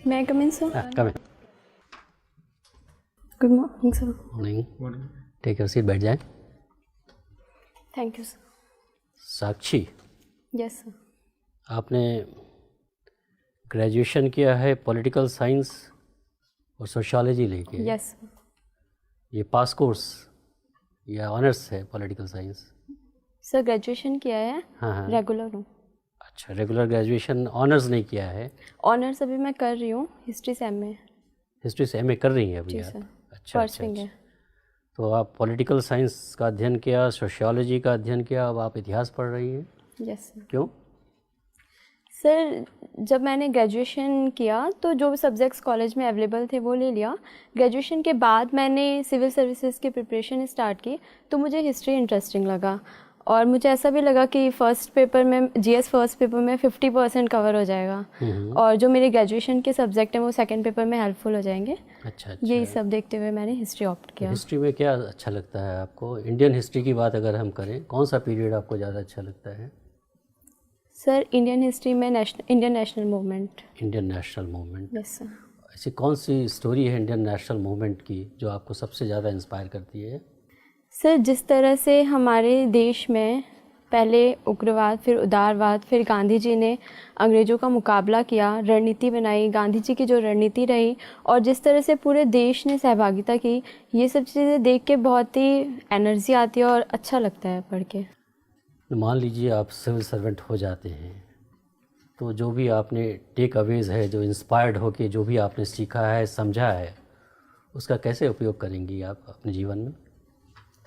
May I come in, sir? Come in. Good morning, sir. Morning. Take your seat, बैठ जाएं. Thank you, sir. Sakshi, Yes, sir. आपने graduation किया है political science और sociology लेके. Yes, sir. ये पास course या ऑनर्स है पॉलिटिकल साइंस? सर ग्रेजुएशन किया है. हाँ. रेगुलर हूँ. अच्छा, रेगुलर ग्रेजुएशन, ऑनर्स नहीं किया है? ऑनर्स अभी मैं कर रही हूँ, हिस्ट्री से एमए. हिस्ट्री से एमए कर रही हैं अभी जी आप? सर. अच्छा. परसुइंग है. तो आप पॉलिटिकल साइंस का अध्ययन किया, सोशियोलॉजी का अध्ययन किया, अब आप इतिहास पढ़ रही हैं. Yes sir. क्यों? सर जब मैंने ग्रेजुएशन किया तो जो सब्जेक्ट्स कॉलेज में अवेलेबल थे वो ले लिया. ग्रेजुएशन के बाद मैंने सिविल सर्विसेज की प्रिपरेशन स्टार्ट की तो मुझे हिस्ट्री इंटरेस्टिंग लगा और मुझे ऐसा भी लगा कि फर्स्ट पेपर में जीएस फर्स्ट पेपर में 50% कवर हो जाएगा और जो मेरे ग्रेजुएशन के सब्जेक्ट हैं वो सेकंड पेपर में हेल्पफुल हो जाएंगे. अच्छा. यही सब देखते हुए मैंने हिस्ट्री ऑप्ट किया. हिस्ट्री में क्या अच्छा लगता है आपको? इंडियन हिस्ट्री की बात अगर हम करें, कौन सा पीरियड आपको ज़्यादा अच्छा लगता है? सर इंडियन हिस्ट्री में Indian national movement. Indian national movement. Yes sir. ऐसी कौन सी स्टोरी है इंडियन नेशनल मूवमेंट की जो आपको सबसे ज़्यादा इंस्पायर करती है? सर जिस तरह से हमारे देश में पहले उग्रवाद, फिर उदारवाद, फिर गांधी जी ने अंग्रेज़ों का मुकाबला किया, रणनीति बनाई, गांधी जी की जो रणनीति रही और जिस तरह से पूरे देश ने सहभागिता की, ये सब चीज़ें देख के बहुत ही एनर्जी आती है और अच्छा लगता है पढ़ के. मान लीजिए आप सिविल सर्वेंट हो जाते हैं तो जो भी आपने टेक अवेज है, जो इंस्पायर्ड हो के जो भी आपने सीखा है, समझा है, उसका कैसे उपयोग करेंगी आप अपने जीवन में?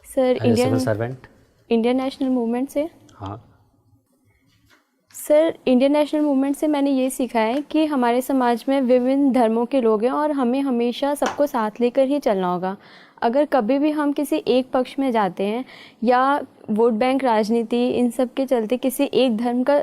Sir civil servant Indian national movement से. हाँ. सर इंडियन नेशनल मूवमेंट से मैंने ये सीखा है कि हमारे समाज में विभिन्न धर्मों के लोग हैं और हमें हमेशा सबको साथ लेकर ही चलना होगा. अगर कभी भी हम किसी एक पक्ष में जाते हैं या वोट बैंक राजनीति इन सब के चलते किसी एक धर्म का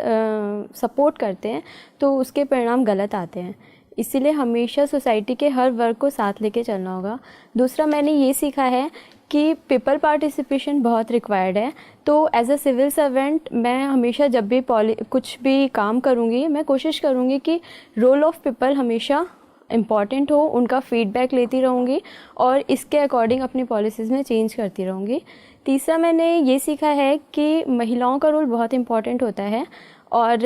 सपोर्ट करते हैं तो उसके परिणाम गलत आते हैं. इसीलिए हमेशा सोसाइटी के हर वर्ग को साथ लेके चलना होगा. दूसरा मैंने ये सीखा है कि पीपल पार्टिसिपेशन बहुत रिक्वायर्ड है. तो एज अ सिविल सर्वेंट मैं हमेशा जब भी कुछ भी काम करूँगी मैं कोशिश करूँगी कि रोल ऑफ पीपल हमेशा इम्पॉर्टेंट हो, उनका फीडबैक लेती रहूँगी और इसके अकॉर्डिंग अपनी पॉलिसीज़ में चेंज करती रहूँगी. तीसरा मैंने ये सीखा है कि महिलाओं का रोल बहुत इम्पॉर्टेंट होता है और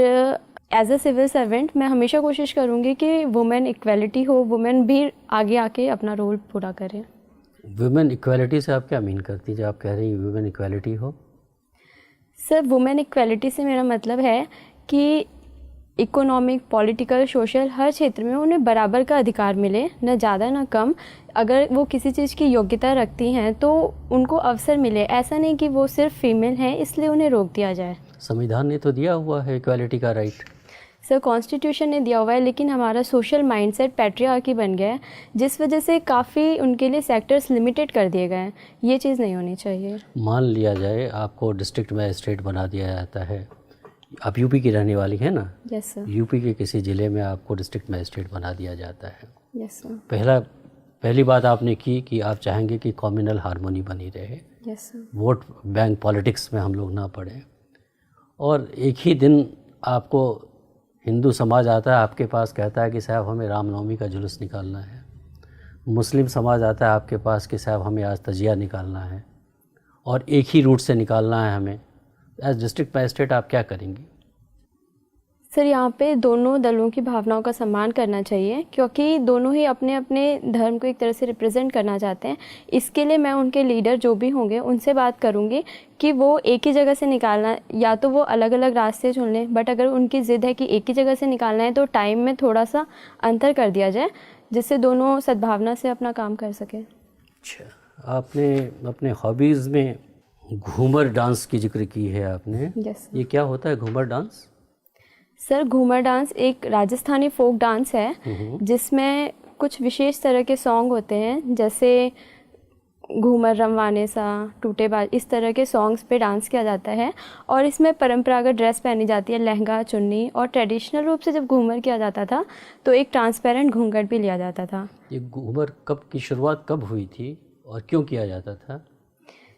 एज अ सिविल सर्वेंट मैं हमेशा कोशिश करूँगी कि वुमेन इक्वलिटी हो, वुमेन भी आगे आके अपना रोल पूरा करें. वुमेन इक्वलिटी से आप क्या मीन करती हैं जब आप कह रही हैं वुमेन इक्वलिटी हो? सर वुमेन इक्वलिटी से मेरा मतलब है कि इकोनॉमिक, पॉलिटिकल, सोशल हर क्षेत्र में उन्हें बराबर का अधिकार मिले, न ज़्यादा न कम. अगर वो किसी चीज़ की योग्यता रखती हैं तो उनको अवसर मिले. ऐसा नहीं कि वो सिर्फ फीमेल हैं इसलिए उन्हें रोक दिया जाए. संविधान ने तो दिया हुआ है इक्वलिटी का राइट. सर कॉन्स्टिट्यूशन ने दिया हुआ है लेकिन हमारा सोशल माइंडसेट पैट्रियार्की बन गया है जिस वजह से काफ़ी उनके लिए सेक्टर्स लिमिटेड कर दिए गए हैं. ये चीज़ नहीं होनी चाहिए. मान लिया जाए आपको डिस्ट्रिक्ट मजिस्ट्रेट बना दिया जाता है. आप यूपी की रहने वाली हैं ना? Yes sir. यूपी के किसी ज़िले में आपको डिस्ट्रिक्ट मजिस्ट्रेट बना दिया जाता है. Yes sir. पहली बात आपने की कि आप चाहेंगे कि कम्युनल हार्मोनी बनी रहे. Yes sir. Vote bank politics में हम लोग ना पड़े. और एक ही दिन आपको हिंदू समाज आता है आपके पास, कहता है कि साहब हमें रामनवमी का जुलूस निकालना है. मुस्लिम समाज आता है आपके पास कि साहब हमें आज तजिया निकालना है और एक ही रूट से निकालना है हमें. एज डिस्ट्रिक्ट मजिस्ट्रेट आप क्या करेंगी? सर यहाँ पे दोनों दलों की भावनाओं का सम्मान करना चाहिए क्योंकि दोनों ही अपने अपने धर्म को एक तरह से रिप्रेजेंट करना चाहते हैं. इसके लिए मैं उनके लीडर जो भी होंगे उनसे बात करूँगी कि वो एक ही जगह से निकालना, या तो वो अलग अलग रास्ते चुन लें, बट अगर उनकी ज़िद है कि एक ही जगह से निकालना है तो टाइम में थोड़ा सा अंतर कर दिया जाए जिससे दोनों सद्भावना से अपना काम कर सकें. अच्छा, आपने अपने हॉबीज़ में घूमर डांस की जिक्र की है आपने. यस. ये क्या होता है Ghoomar dance? Sir Ghoomar dance एक राजस्थानी फोक डांस है जिसमें कुछ विशेष तरह के सॉन्ग होते हैं जैसे घूमर रमवाने सा, टूटे बाज, इस तरह के सॉन्ग्स पे डांस किया जाता है और इसमें परंपरागत ड्रेस पहनी जाती है, लहंगा, चुन्नी, और ट्रेडिशनल रूप से जब घूमर किया जाता था तो एक ट्रांसपेरेंट घूंघट भी लिया जाता था. ये घूमर कब की शुरुआत कब हुई थी और क्यों किया जाता था?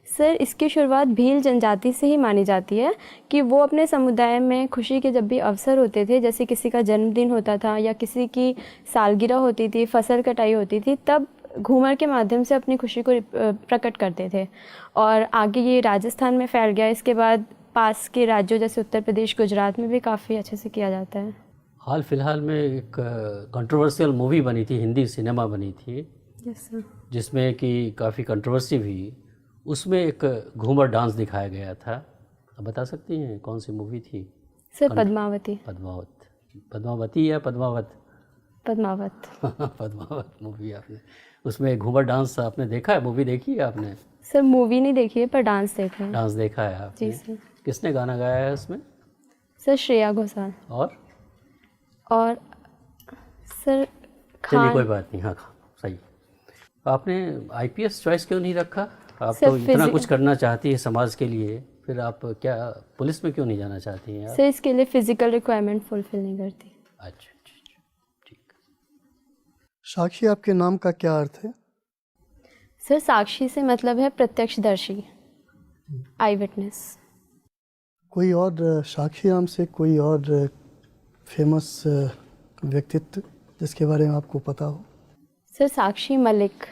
सर इसकी शुरुआत भील जनजाति से ही मानी जाती है कि वो अपने समुदाय में खुशी के जब भी अवसर होते थे, जैसे किसी का जन्मदिन होता था या किसी की सालगिरह होती थी, फसल कटाई होती थी, तब घूमर के माध्यम से अपनी खुशी को प्रकट करते थे। और आगे ये राजस्थान में फैल गया। इसके बाद पास के राज्यों जैसे उत्तर प्रदेश, गुजरात में भी काफ़ी अच्छे से किया जाता है। हाल फिलहाल में एक कंट्रोवर्शियल मूवी बनी थी, हिंदी सिनेमा बनी थी, यस सर, जिसमें कि काफ़ी कंट्रोवर्सी हुई। उसमें एक घूमर डांस दिखाया गया था। आप बता सकती हैं कौन सी मूवी थी? सर पद्मावती। पद्मावती या पद्मावत? पद्मावत। पद्मावत मूवी आपने, उसमें घूमर डांस आपने देखा है? मूवी देखी है आपने? सर मूवी नहीं देखी है पर डांस देखा है। डांस देखा है आपने? जी सर। किसने गाना गाया है उसमें? सर श्रेया घोषाल। और सर चलिए कोई बात नहीं, हाँ सही। आपने आईपीएस चॉइस क्यों नहीं रखा? आप सर तो इतना कुछ करना चाहती है समाज के लिए, फिर आप क्या पुलिस में क्यों नहीं जाना चाहती हैं आप? सर इसके लिए फिजिकल रिक्वायरमेंट फुलफिल नहीं करती। अच्छा, ठीक। साक्षी आपके नाम का क्या अर्थ है? सर साक्षी से मतलब है प्रत्यक्षदर्शी, आई विटनेस। कोई और साक्षी नाम से कोई और फेमस व्यक्तित्व जिसके बारे में आपको पता हो? सर साक्षी मलिक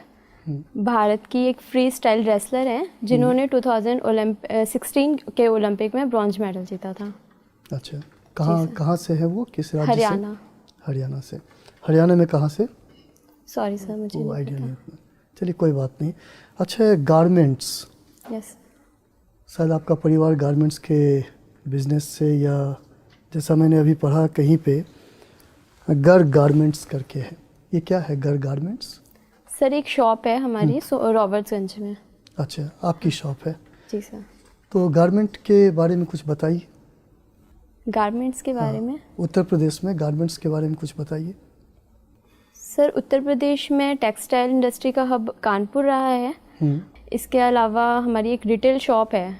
भारत की एक फ्री स्टाइल रेसलर हैं जिन्होंने 2016 के ओलंपिक में ब्रॉन्ज मेडल जीता था। अच्छा, कहाँ से है वो, किस राज्य से? हरियाणा। हरियाणा से। हरियाणा में कहाँ से? सॉरी सर मुझे वो नहीं आइडिया पता। नहीं। चलिए कोई बात नहीं। अच्छा, गारमेंट्स, यस शायद आपका परिवार गारमेंट्स के बिजनेस से, या जैसा मैंने अभी पढ़ा कहीं पे गर गारमेंट्स करके है, ये क्या है गर गारमेंट्स? सर एक शॉप है हमारी रॉबर्ट्सगंज में। अच्छा, आपकी शॉप है? जी सर। तो गारमेंट के बारे में कुछ बताइए। गारमेंट्स के बारे में? उत्तर प्रदेश में गारमेंट्स के बारे में कुछ बताइए। सर उत्तर प्रदेश में टेक्सटाइल इंडस्ट्री का हब कानपुर रहा है। इसके अलावा हमारी एक रिटेल शॉप है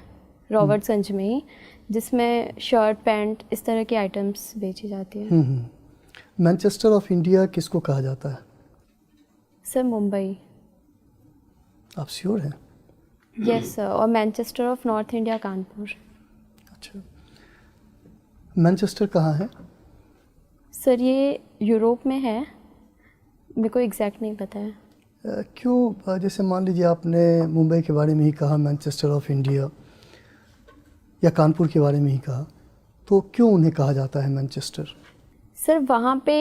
रॉबर्ट्सगंज में ही, जिसमें शर्ट पैंट इस तरह की आइटम्स बेची जाती है। मैनचेस्टर ऑफ इंडिया किसको कहा जाता है? सर मुंबई। आप श्योर हैं? Yes sir. और Manchester of north India Kanpur. अच्छा, मैनचेस्टर कहाँ है? सर ये यूरोप में है, मेरे को एग्जैक्ट नहीं पता है। क्यों, जैसे मान लीजिए आपने मुंबई के बारे में ही कहा, मैनचेस्टर ऑफ इंडिया, या कानपुर के बारे में ही कहा, तो क्यों उन्हें कहा जाता है मैनचेस्टर? सर वहाँ पे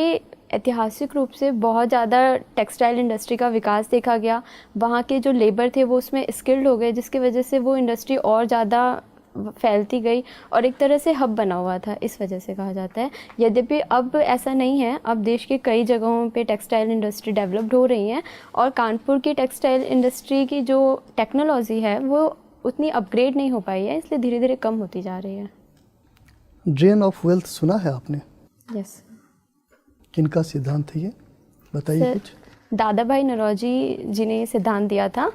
ऐतिहासिक रूप से बहुत ज़्यादा टेक्सटाइल इंडस्ट्री का विकास देखा गया। वहाँ के जो लेबर थे वो उसमें स्किल्ड हो गए, जिसकी वजह से वो इंडस्ट्री और ज़्यादा फैलती गई और एक तरह से हब बना हुआ था, इस वजह से कहा जाता है। यद्यपि अब ऐसा नहीं है, अब देश के कई जगहों पे टेक्सटाइल इंडस्ट्री डेवलप्ड हो रही है और कानपुर की टेक्सटाइल इंडस्ट्री की जो टेक्नोलॉजी है वो उतनी अपग्रेड नहीं हो पाई है, इसलिए धीरे धीरे कम होती जा रही है। ड्रेन ऑफ वेल्थ सुना है आपने? यस। किनका सिद्धांत है ये, बताइए कुछ। दादा भाई नौरोजी जी ने सिद्धांत दिया था।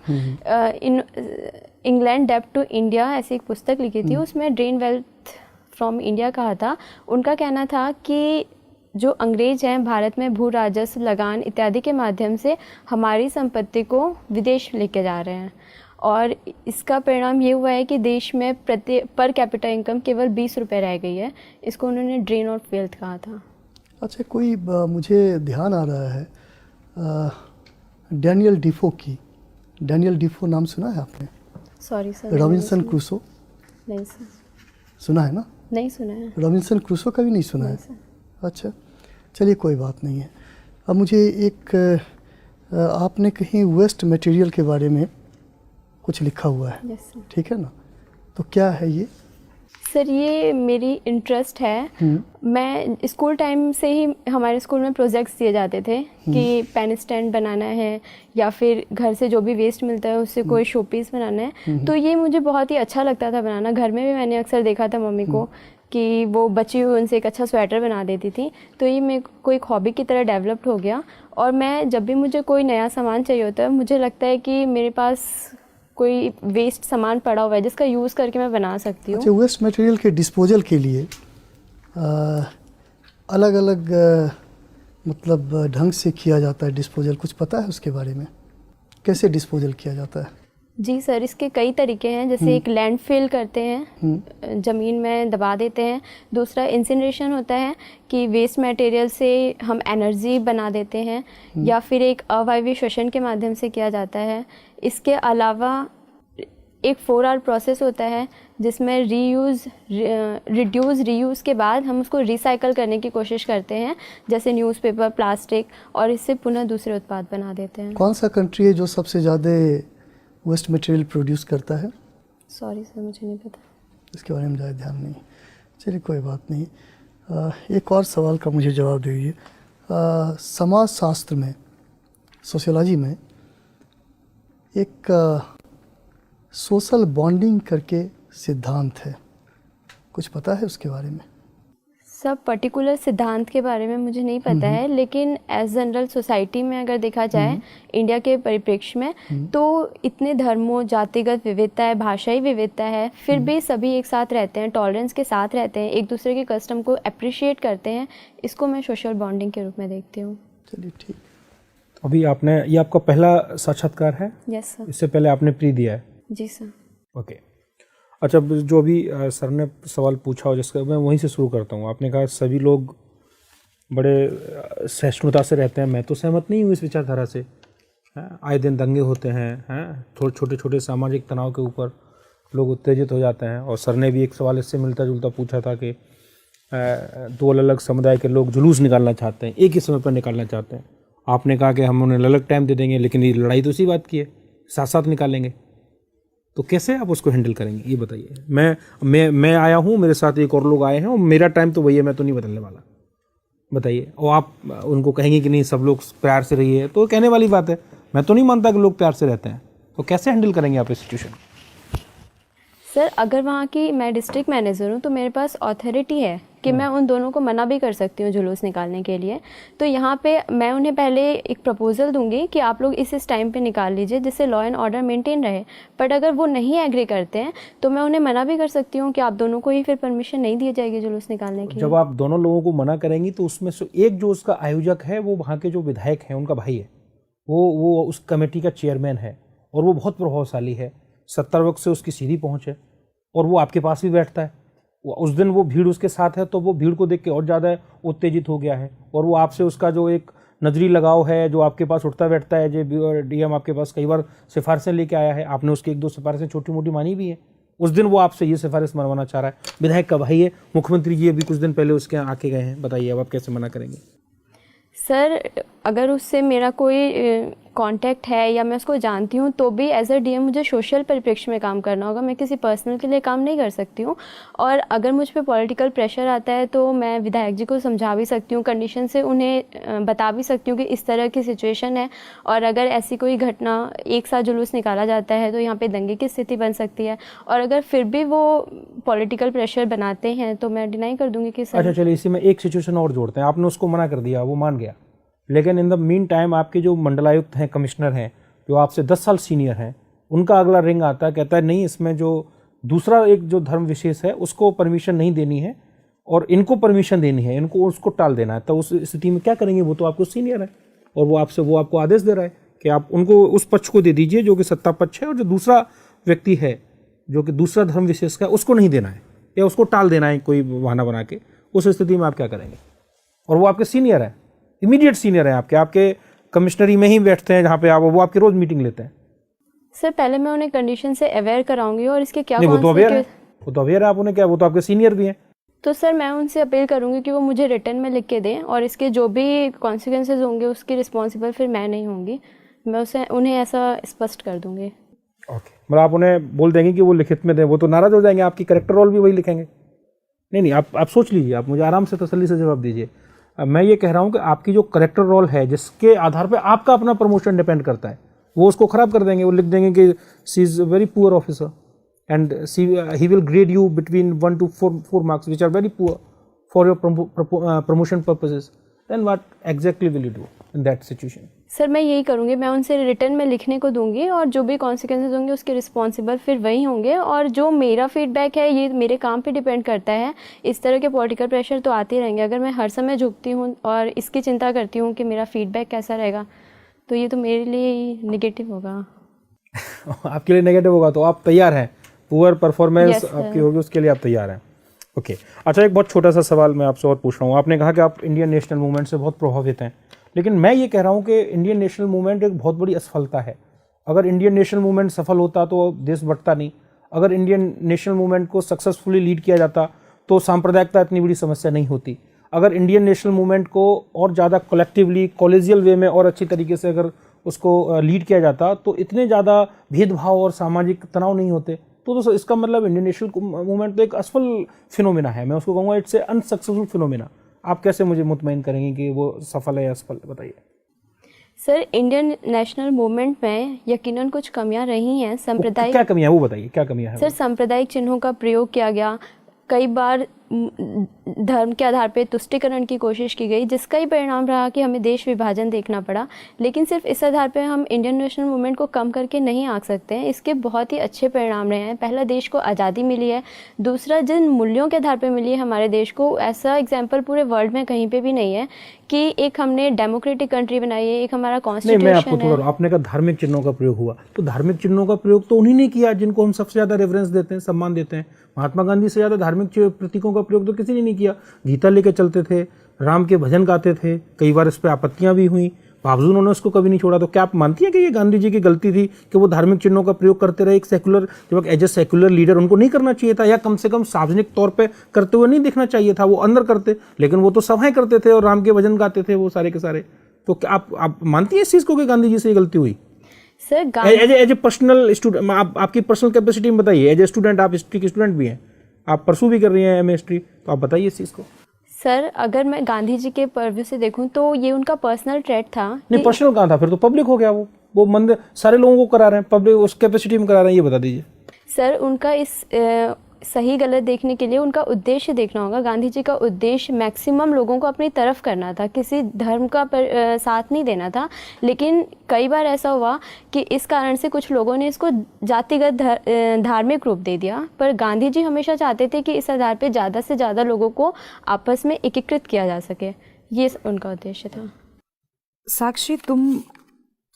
इंग्लैंड डेब्ट टू इंडिया ऐसी एक पुस्तक लिखी थी, उसमें ड्रेन वेल्थ फ्रॉम इंडिया कहा था। उनका कहना था कि जो अंग्रेज हैं भारत में भू राजस्व, लगान इत्यादि के माध्यम से हमारी संपत्ति को विदेश लेके जा रहे हैं और इसका परिणाम ये हुआ है कि देश में पर कैपिटा इनकम केवल 20 रुपये रह गई है। इसको उन्होंने ड्रेन ऑफ वेल्थ कहा था। अच्छा, कोई मुझे ध्यान आ रहा है डैनियल डिफो की। डैनियल डिफो नाम सुना है आपने? Sorry sir. Robinson Crusoe? नहीं सर। सुना है ना? नहीं सुना है। रॉबिन्सन क्रूसो का भी नहीं सुना है? अच्छा, चलिए कोई बात नहीं है। अब मुझे एक आपने कहीं वेस्ट मटेरियल के बारे में कुछ लिखा हुआ है। Yes sir. ठीक है ना, तो क्या है ये? सर ये मेरी इंटरेस्ट है। मैं स्कूल टाइम से ही हमारे स्कूल में प्रोजेक्ट्स दिए जाते थे कि पेन स्टैंड बनाना है या फिर घर से जो भी वेस्ट मिलता है उससे कोई शो पीस बनाना है। तो ये मुझे बहुत ही अच्छा लगता था बनाना। घर में भी मैंने अक्सर देखा था मम्मी को कि वो बची हुई उनसे एक अच्छा स्वेटर बना देती थी। तो ये मेरे को एक हॉबी की तरह डेवलप्ड हो गया और मैं जब भी मुझे कोई नया सामान चाहिए होता है, मुझे लगता है कि मेरे पास कोई वेस्ट सामान पड़ा हुआ है जिसका यूज़ करके मैं बना सकती हूँ। अच्छा, वेस्ट मटेरियल के डिस्पोजल के लिए अलग अलग मतलब ढंग से किया जाता है डिस्पोजल, कुछ पता है उसके बारे में? कैसे डिस्पोजल किया जाता है? जी सर, इसके कई तरीके हैं। जैसे एक लैंडफिल करते हैं, ज़मीन में दबा देते हैं। दूसरा इंसिनरेशन होता है कि वेस्ट मटेरियल से हम एनर्जी बना देते हैं, या फिर एक अवायवीय श्वसन के माध्यम से किया जाता है। इसके अलावा एक 4R प्रोसेस होता है जिसमें रिड्यूस रीयूज़ के बाद हम उसको रिसाइकल करने की कोशिश करते हैं, जैसे न्यूज़पेपर, प्लास्टिक, और इससे पुनः दूसरे उत्पाद बना देते हैं। कौन सा कंट्री है जो सबसे ज़्यादा वेस्ट मटेरियल प्रोड्यूस करता है? सॉरी सर, मुझे नहीं पता, इसके बारे में ज़्यादा ध्यान नहीं। चलिए कोई बात नहीं। एक और सवाल का मुझे जवाब दीजिए। समाज शास्त्र में, सोशियोलॉजी में एक सोशल बॉन्डिंग करके सिद्धांत है, कुछ पता है उसके बारे में? सब पर्टिकुलर सिद्धांत के बारे में मुझे नहीं पता है, लेकिन एज जनरल सोसाइटी में अगर देखा जाए इंडिया के परिप्रेक्ष्य में, तो इतने धर्मों, जातिगत विविधता है, भाषाई विविधता है, फिर भी सभी एक साथ रहते हैं, टॉलरेंस के साथ रहते हैं, एक दूसरे के कस्टम को अप्रिशिएट करते हैं। इसको मैं सोशल बॉन्डिंग के रूप में देखती हूँ। चलिए ठीक। अभी आपने, ये आपका पहला साक्षात्कार है? Yes sir. इससे पहले आपने प्री दिया है? जी सर। ओके। अच्छा, जो भी सर ने सवाल पूछा हो जिसका मैं वहीं से शुरू करता हूँ। आपने कहा सभी लोग बड़े सहिष्णुता से रहते हैं। मैं तो सहमत नहीं हूँ इस विचारधारा से। आए दिन दंगे होते हैं, थोड़े छोटे छोटे सामाजिक तनाव के ऊपर लोग उत्तेजित हो जाते हैं। और सर ने भी एक सवाल इससे मिलता जुलता पूछा था कि दो अलग अलग समुदाय के लोग जुलूस निकालना चाहते हैं, एक ही समय पर निकालना चाहते हैं। आपने कहा कि हम उन्हें अलग टाइम दे देंगे, लेकिन ये लड़ाई तो उसी बात की है, साथ साथ निकालेंगे। तो कैसे आप उसको हैंडल करेंगे, ये बताइए। मैं आया हूँ, मेरे साथ एक और लोग आए हैं, और मेरा टाइम तो वही है, मैं तो नहीं बदलने वाला। बताइए। और आप उनको कहेंगे कि नहीं सब लोग प्यार से रहिए, तो कहने वाली बात है। मैं तो नहीं मानता कि लोग प्यार से रहते हैं। तो कैसे हैंडल करेंगे आप इस सिचुएशन? सर, अगर वहाँ की मैं डिस्ट्रिक्ट मैनेजर हूँ तो मेरे पास अथॉरिटी है कि मैं उन दोनों को मना भी कर सकती हूँ जुलूस निकालने के लिए। तो यहाँ पे मैं उन्हें पहले एक प्रपोजल दूंगी कि आप लोग इस टाइम पे निकाल लीजिए जिससे लॉ एंड ऑर्डर मेंटेन रहे। बट अगर वो नहीं एग्री करते हैं तो मैं उन्हें मना भी कर सकती हूँ कि आप दोनों को ही फिर परमिशन नहीं दी जाएगी जुलूस निकालने की। जब आप दोनों लोगों को मना करेंगी तो उसमें से एक जो उसका आयोजक है वो वहाँ के जो विधायक हैं उनका भाई है, वो उस कमेटी का चेयरमैन है, और वो बहुत प्रभावशाली है। 70 वर्ष से उसकी सीधी पहुँच है, और वो आपके पास भी बैठता है। उस दिन वो भीड़ उसके साथ है, तो वो भीड़ को देख के और ज़्यादा उत्तेजित हो गया है, और वो आपसे उसका जो एक नजरी लगाव है, जो आपके पास उठता बैठता है। जो डीएम आपके पास कई बार सिफारिशें लेके आया है, आपने उसकी 1-2 सिफारिशें छोटी मोटी मानी भी है। उस दिन वो आपसे ये सिफारिश मनवाना चाह रहा है। विधायक का भाई है, मुख्यमंत्री जी अभी कुछ दिन पहले उसके यहाँ आके गए हैं। बताइए अब आप कैसे मना करेंगे? सर, अगर उससे मेरा कोई कांटेक्ट है या मैं उसको जानती हूँ तो भी एज अ डीएम मुझे सोशल परिप्रेक्ष्य में काम करना होगा। मैं किसी पर्सनल के लिए काम नहीं कर सकती हूँ। और अगर मुझ पे पॉलिटिकल प्रेशर आता है तो मैं विधायक जी को समझा भी सकती हूँ, कंडीशन से उन्हें बता भी सकती हूँ कि इस तरह की सिचुएशन है, और अगर ऐसी कोई घटना एक साथ जुलूस निकाला जाता है तो यहाँ पे दंगे की स्थिति बन सकती है। और अगर फिर भी वो पॉलिटिकल प्रेशर बनाते हैं तो मैं डिनाई कर दूँगी कि सर। अच्छा चलिए, इसी में एक सिचुएशन और जोड़ते हैं। आपने उसको मना कर दिया, वो मान गया, लेकिन इन द मीन टाइम आपके जो मंडलायुक्त हैं, कमिश्नर हैं, जो आपसे 10 साल सीनियर हैं, उनका अगला रिंग आता है, कहता है नहीं इसमें जो दूसरा एक जो धर्म विशेष है उसको परमिशन नहीं देनी है और इनको परमिशन देनी है, इनको उसको टाल देना है। तो उस स्थिति में क्या करेंगे? वो तो आपको सीनियर है और वो आपको आदेश दे रहा है कि आप उनको उस पक्ष को दे दीजिए जो कि सत्ता पक्ष है, और जो दूसरा व्यक्ति है जो कि दूसरा धर्म विशेष का, उसको नहीं देना है या उसको टाल देना है कोई बहाना बना के। उस स्थिति में आप क्या करेंगे? और वो आपके सीनियर है, इमीडिएट सीनियर है, आपके कमिश्नरी में ही बैठते हैं जहाँ पे वो आपकी रोज मीटिंग लेते हैं। सर, पहले मैं उन्हें कंडीशन से अवेयर कराऊंगी और इसके क्या वो तो अवेयर है, आप उन्हें क्या, वो तो आपके सीनियर भी हैं। तो सर मैं उनसे अपील करूंगी कि वो मुझे रिटर्न में लिख के दें, और इसके जो भी कॉन्सिक्वेंसेज होंगे उसकी रिस्पॉन्सिबल फिर मैं नहीं होंगी। मैं उन्हें ऐसा स्पष्ट कर दूंगी। ओके, मतलब आप उन्हें बोल देंगे कि वो लिखित में दें। वो तो नाराज हो जाएंगे, आपकी करेक्टर रोल भी वही लिखेंगे। नहीं, आप सोच लीजिए, आप मुझे आराम से तसल्ली से जवाब दीजिए। मैं ये कह रहा हूँ कि आपकी जो करेक्टर रोल है, जिसके आधार पे आपका अपना प्रमोशन डिपेंड करता है, वो उसको खराब कर देंगे। वो लिख देंगे कि she is a very poor officer and he will grade you between 1 to 4 marks which are very poor for your promotion purposes. Then what exactly will you do in that situation? Sir मैं यही करूँगी, मैं उनसे return में लिखने को दूंगी, और जो भी कॉन्सिक्वेंसेज होंगे उसके रिस्पॉन्सिबल फिर वही होंगे। और जो मेरा फीडबैक है ये मेरे काम पे डिपेंड करता है। इस तरह के पॉलिटिकल प्रेशर तो आते रहेंगे। अगर मैं हर समय झुकती हूँ और इसकी चिंता करती हूँ कि मेरा फीडबैक कैसा रहेगा, तो ये तो मेरे लिए ही निगेटिव होगा। आपके लिए नेगेटिव होगा तो आप तैयार हैं, पुअर परफॉर्मेंस Yes, sir. आपकी होगी उसके लिए आप तैयार हैं। ओके अच्छा, एक बहुत छोटा सा सवाल मैं आपसे और पूछ रहा हूँ। आपने कहा कि आप इंडियन नेशनल मूवमेंट से बहुत प्रभावित हैं, लेकिन मैं ये कह रहा हूँ कि इंडियन नेशनल मूवमेंट एक बहुत बड़ी असफलता है। अगर इंडियन नेशनल मूवमेंट सफल होता तो देश बढ़ता नहीं। अगर इंडियन नेशनल मूवमेंट को सक्सेसफुली लीड किया जाता तो सांप्रदायिकता इतनी बड़ी समस्या नहीं होती। अगर इंडियन नेशनल मूवमेंट को और ज़्यादा कलेक्टिवली कॉलेजियल वे में और अच्छी तरीके से अगर उसको लीड किया जाता तो इतने ज़्यादा भेदभाव और सामाजिक तनाव नहीं होते। तो इसका मतलब इंडियन नेशनल मूवमेंट तो एक असफल फिनोमिना है, मैं उसको कहूँगा इट्स ए अनसक्सेसफुल फिनोमिना। आप कैसे मुझे मुतमईन करेंगे कि वो सफल है या असफल, बताइए। सर, इंडियन नेशनल मूवमेंट में यकीनन कुछ कमियां रही हैं। सांप्रदायिक, क्या कमियां है वो बताइए, क्या कमियां है? सर, सांप्रदायिक चिन्हों का प्रयोग किया गया, कई बार धर्म के आधार पर तुष्टीकरण की कोशिश की गई, जिसका ही परिणाम रहा कि हमें देश विभाजन देखना पड़ा। लेकिन सिर्फ इस आधार पर हम इंडियन नेशनल मूवमेंट को कम करके नहीं आंक सकते हैं। इसके बहुत ही अच्छे परिणाम रहे हैं। पहला, देश को आज़ादी मिली है। दूसरा, जिन मूल्यों के आधार पर मिली है हमारे देश को, ऐसा एग्जाम्पल पूरे वर्ल्ड में कहीं पे भी नहीं है कि एक हमने डेमोक्रेटिक कंट्री बनाई है, एक हमारा नहीं, कॉन्स्टिट्यूशन मैं आपको है। थोड़ा, आपने कहा धार्मिक चिन्हों का प्रयोग हुआ, तो धार्मिक चिन्हों का प्रयोग तो उन्हीं ने किया जिनको हम सबसे ज़्यादा रेफरेंस देते हैं, सम्मान देते हैं। महात्मा गांधी से ज़्यादा धार्मिक प्रतीकों का प्रयोग तो किसी ने नहीं किया। गीता लेके चलते थे, राम के भजन गाते थे, कई बार इस पर आपत्तियां भी हुई, बावजूद उन्होंने उसको कभी नहीं छोड़ा। तो क्या आप मानती हैं कि ये गांधी जी की गलती थी कि वो धार्मिक चिन्हों का प्रयोग करते रहे? एक सेकुलर, जब एज ए सेकुलर लीडर उनको नहीं करना चाहिए था, या कम से कम सार्वजनिक तौर पे करते हुए नहीं देखना चाहिए था? वो अंदर करते, लेकिन वो तो सभाएं करते थे और राम के भजन गाते थे वो सारे के सारे। तो क्या आप मानती हैं इस चीज़ को कि गांधी जी से ये गलती हुई? Sir, as a personal student, आपकी पर्सनल कैपेसिटी में बताइए। एज ए स्टूडेंट, आप हिस्ट्री की स्टूडेंट भी हैं, आप परसू भी कर रही हैं एम हिस्ट्री, तो आप बताइए इस चीज़ को। सर, अगर मैं गांधी जी के पर्व्यू से देखूं तो ये उनका पर्सनल ट्रेट था। नहीं, पर्सनल कहाँ था? फिर तो पब्लिक हो गया। वो मंदिर सारे लोगों को करा रहे हैं, पब्लिक उस कैपेसिटी में करा रहे हैं, ये बता दीजिए। सर, उनका इस सही गलत देखने के लिए उनका उद्देश्य देखना होगा। गांधी जी का उद्देश्य मैक्सिमम लोगों को अपनी तरफ करना था, किसी धर्म का साथ नहीं देना था। लेकिन कई बार ऐसा हुआ कि इस कारण से कुछ लोगों ने इसको जातिगत धार्मिक रूप दे दिया। पर गांधी जी हमेशा चाहते थे कि इस आधार पर ज़्यादा से ज़्यादा लोगों को आपस में एकीकृत किया जा सके, ये उनका उद्देश्य था। साक्षी, तुम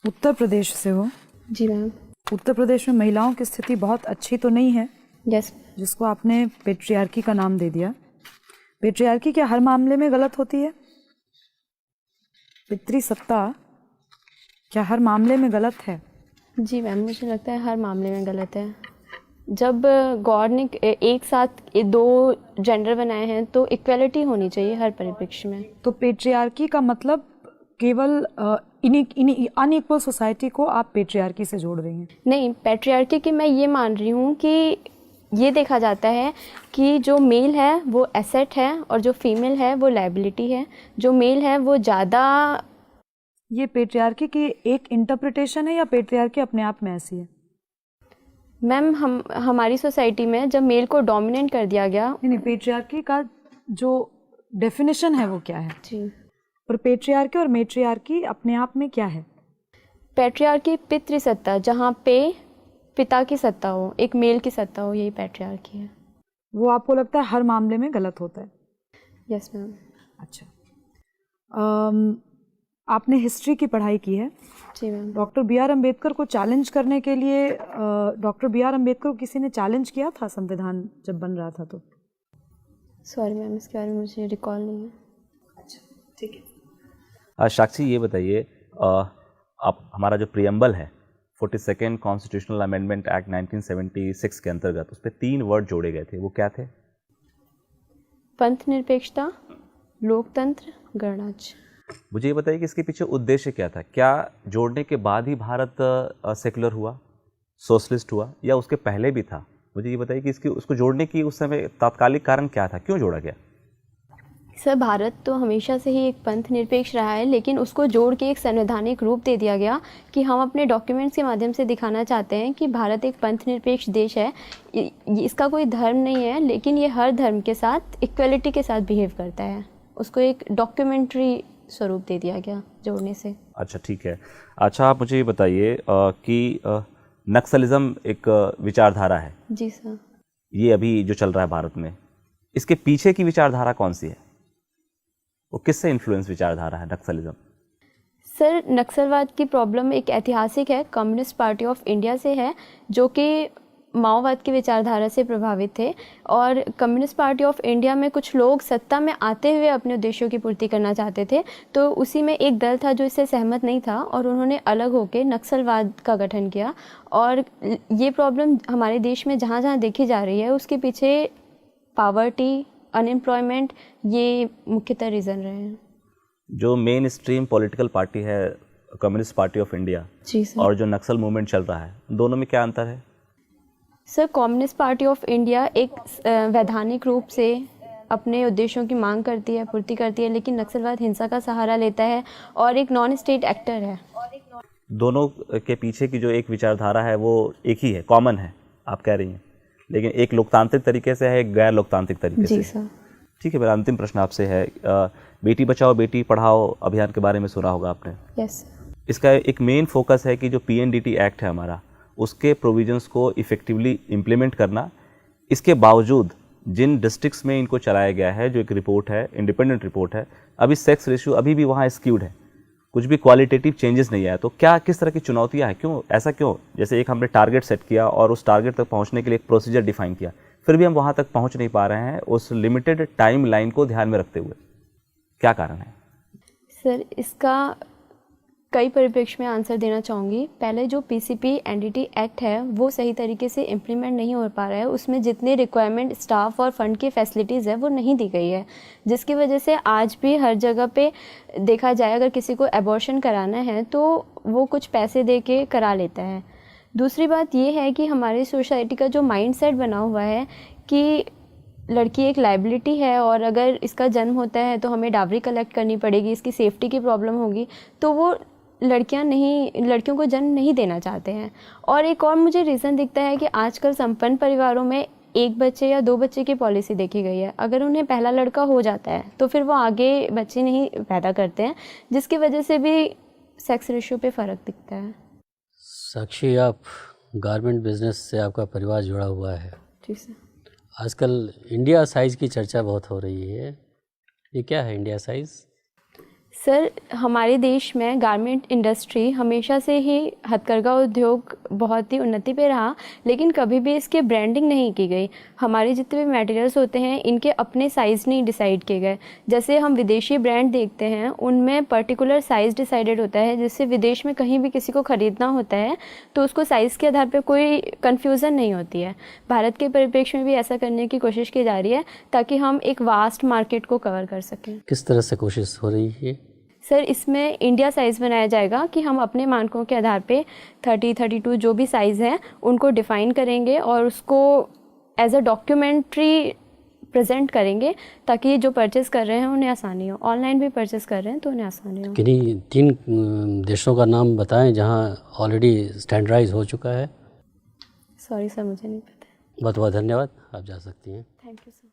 उत्तर प्रदेश से हो। जी मैम। उत्तर प्रदेश में महिलाओं की स्थिति बहुत अच्छी तो नहीं है, यस। जिसको आपने पेट्रियार्की का नाम दे दिया। पेट्रियार्की क्या हर मामले में गलत होती है? पितृसत्ता क्या हर मामले में गलत है? जी मैम, मुझे लगता है हर मामले में गलत है। जब गॉड ने एक साथ दो जेंडर बनाए हैं तो इक्वलिटी होनी चाहिए हर परिप्रेक्ष्य में। तो पेट्रियार्की का मतलब केवल अनइक्वल सोसाइटी को आप पेट्रियार्की से जोड़ रही हैं? नहीं, पेट्रियार्की की मैं ये मान रही हूँ कि ये देखा जाता है कि जो मेल है वो एसेट है और जो फीमेल है वो लायबिलिटी है। जो मेल है वो ज़्यादा। ये पेट्रियार्की की एक इंटरप्रिटेशन है या पेट्रियार्की अपने आप में ऐसी है? मैम, हमारी सोसाइटी में जब मेल को डोमिनेट कर दिया गया। नहीं, पेट्रियार्की का जो डेफिनेशन है वो क्या है? जी। और पेट्रियार्की और मेट्रियार्की अपने आप में क्या है? पेट्रियार्की पितृसत्ता, जहाँ पे पिता की सत्ता हो, एक मेल की सत्ता हो, यही पेट्रियार्की है। वो आपको लगता है हर मामले में गलत होता है? Yes ma'am. अच्छा, आपने हिस्ट्री की पढ़ाई की है। जी ma'am. Doctor B R Ambedkar को चैलेंज करने के लिए डॉक्टर बी आर अम्बेडकर को किसी ने चैलेंज किया था संविधान जब बन रहा था तो? सॉरी मैम, इसके बारे में मुझे रिकॉल नहीं है। अच्छा, ठीक है। साक्षी, ये बताइए, आप हमारा जो प्रियम्बल है 42nd कॉन्स्टिट्यूशनल अमेंडमेंट एक्ट 1976 के अंतर्गत, उस पर 3 वर्ड जोड़े गए थे, वो क्या थे? पंथ निरपेक्षता, लोकतंत्र, गणराज्य। मुझे ये बताइए कि इसके पीछे उद्देश्य क्या था? क्या जोड़ने के बाद ही भारत सेकुलर हुआ, सोशलिस्ट हुआ, या उसके पहले भी था? मुझे ये बताइए कि उसको जोड़ने की उस समय तात्कालिक कारण क्या था, क्यों जोड़ा गया? सर, भारत तो हमेशा से ही एक पंथ निरपेक्ष रहा है, लेकिन उसको जोड़ के एक संवैधानिक रूप दे दिया गया कि हम अपने डॉक्यूमेंट्स के माध्यम से दिखाना चाहते हैं कि भारत एक पंथ निरपेक्ष देश है। इसका कोई धर्म नहीं है, लेकिन ये हर धर्म के साथ इक्वलिटी के साथ बिहेव करता है। उसको एक डॉक्यूमेंट्री स्वरूप दे दिया गया जोड़ने से। अच्छा, ठीक है। अच्छा, आप मुझे ये बताइए कि नक्सलिज्म एक विचारधारा है। जी सर। ये अभी जो चल रहा है भारत में, इसके पीछे की विचारधारा कौन सी है? वो किससे इन्फ्लुएंस विचारधारा है नक्सलिज्म? सर, नक्सलवाद की प्रॉब्लम एक ऐतिहासिक है, कम्युनिस्ट पार्टी ऑफ इंडिया से है, जो कि माओवाद की विचारधारा से प्रभावित थे। और कम्युनिस्ट पार्टी ऑफ इंडिया में कुछ लोग सत्ता में आते हुए अपने उद्देश्यों की पूर्ति करना चाहते थे, तो उसी में एक दल था जो इससे सहमत नहीं था और उन्होंने अलग होकर नक्सलवाद का गठन किया। और ये प्रॉब्लम हमारे देश में जहाँ जहाँ देखी जा रही है, उसके पीछे पावर्टी, अनएम्प्लॉयमेंट, ये मुख्यतः रीज़न रहे हैं। जो मेन स्ट्रीम पॉलिटिकल पार्टी है कम्युनिस्ट पार्टी ऑफ इंडिया जी सर। और जो नक्सल मूवमेंट चल रहा है, दोनों में क्या अंतर है? Sir, communist Party of India एक वैधानिक रूप से अपने उद्देश्यों की मांग करती है, पूर्ति करती है, लेकिन नक्सलवाद हिंसा का सहारा लेता है और एक नॉन स्टेट एक्टर है। दोनों के पीछे की जो एक विचारधारा है वो एक ही है, कॉमन है, आप कह रही हैं, लेकिन एक लोकतांत्रिक तरीके से है, एक गैर लोकतांत्रिक तरीके से। जी सर। ठीक है, मेरा अंतिम प्रश्न आपसे है, बेटी बचाओ बेटी पढ़ाओ अभियान के बारे में सुना होगा आपने। यस। इसका एक मेन फोकस है कि जो PNDT एक्ट है हमारा, उसके प्रोविजंस को इफ़ेक्टिवली इम्प्लीमेंट करना। इसके बावजूद जिन डिस्ट्रिक्ट्स में इनको चलाया गया है, जो एक रिपोर्ट है, इंडिपेंडेंट रिपोर्ट है, अभी सेक्स रेशियो अभी भी वहाँ स्क्यूड है, कुछ भी क्वालिटेटिव चेंजेस नहीं आया। तो क्या किस तरह की चुनौतियाँ हैं, क्यों ऐसा क्यों? जैसे एक हमने टारगेट सेट किया और उस टारगेट तक पहुँचने के लिए एक प्रोसीजर डिफाइन किया, फिर भी हम वहाँ तक पहुँच नहीं पा रहे हैं उस लिमिटेड टाइम लाइन को ध्यान में रखते हुए, क्या कारण है? सर, इसका कई परिप्रेक्ष्य में आंसर देना चाहूँगी। पहले जो PCP NDT एक्ट है वो सही तरीके से इम्प्लीमेंट नहीं हो पा रहा है, उसमें जितने रिक्वायरमेंट स्टाफ और फंड की फैसिलिटीज़ है वो नहीं दी गई है, जिसकी वजह से आज भी हर जगह पे देखा जाए अगर किसी को एबॉर्शन कराना है तो वो कुछ पैसे दे के करा लेता है। दूसरी बात ये है कि हमारी सोसाइटी का जो माइंडसेट बना हुआ है कि लड़की एक लाइबिलिटी है और अगर इसका जन्म होता है तो हमें डावरी कलेक्ट करनी पड़ेगी, इसकी सेफ्टी की प्रॉब्लम होगी, तो वो लड़कियों को जन्म नहीं देना चाहते हैं। और एक और मुझे रीज़न दिखता है कि आजकल संपन्न परिवारों में 1 बच्चे या 2 बच्चे की पॉलिसी देखी गई है। अगर उन्हें पहला लड़का हो जाता है तो फिर वो आगे बच्चे नहीं पैदा करते हैं, जिसकी वजह से भी सेक्स रेशियो पे फ़र्क दिखता है। साक्षी, आप गारमेंट बिजनेस से आपका परिवार जुड़ा हुआ है। जी सर। आजकल इंडिया साइज़ की चर्चा बहुत हो रही है, ये क्या है इंडिया साइज़? सर, हमारे देश में गारमेंट इंडस्ट्री हमेशा से ही हथकरघा उद्योग बहुत ही उन्नति पे रहा, लेकिन कभी भी इसकी ब्रांडिंग नहीं की गई। हमारे जितने भी मटेरियल्स होते हैं इनके अपने साइज़ नहीं डिसाइड किए गए। जैसे हम विदेशी ब्रांड देखते हैं उनमें पर्टिकुलर साइज़ डिसाइडेड होता है, जिससे विदेश में कहीं भी किसी को ख़रीदना होता है तो उसको साइज़ के आधार पर कोई कन्फ्यूज़न नहीं होती है। भारत के परिप्रेक्ष्य में भी ऐसा करने की कोशिश की जा रही है ताकि हम एक वास्ट मार्केट को कवर कर सकें। किस तरह से कोशिश हो रही है? सर, इसमें इंडिया साइज़ बनाया जाएगा कि हम अपने मानकों के आधार पे 30, 32 जो भी साइज़ हैं उनको डिफ़ाइन करेंगे और उसको एज अ डॉक्यूमेंट्री प्रेजेंट करेंगे ताकि जो परचेज़ कर रहे हैं उन्हें आसानी हो। ऑनलाइन भी परचेज़ कर रहे हैं तो उन्हें आसानी हो। किन्हीं 3 देशों का नाम बताएं जहां ऑलरेडी स्टैंडर्डाइज हो चुका है। सॉरी सर, मुझे नहीं पता। बहुत बहुत धन्यवाद, आप जा सकती हैं। Thank you sir.